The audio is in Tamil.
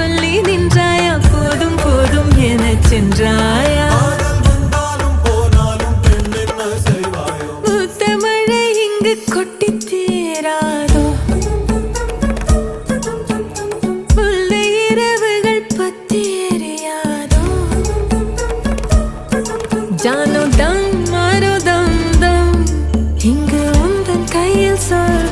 சொல்லி நின்றாயா போதும் போதும் என சென்றாயா ஊத்த மழை இங்கு கொட்டி தீராதோ உள்ள இரவுகள் பத்தி எரியாதோ ஜானோ தம் மாரோ தம் தம் இங்கு உந்தன் கையில் சொல்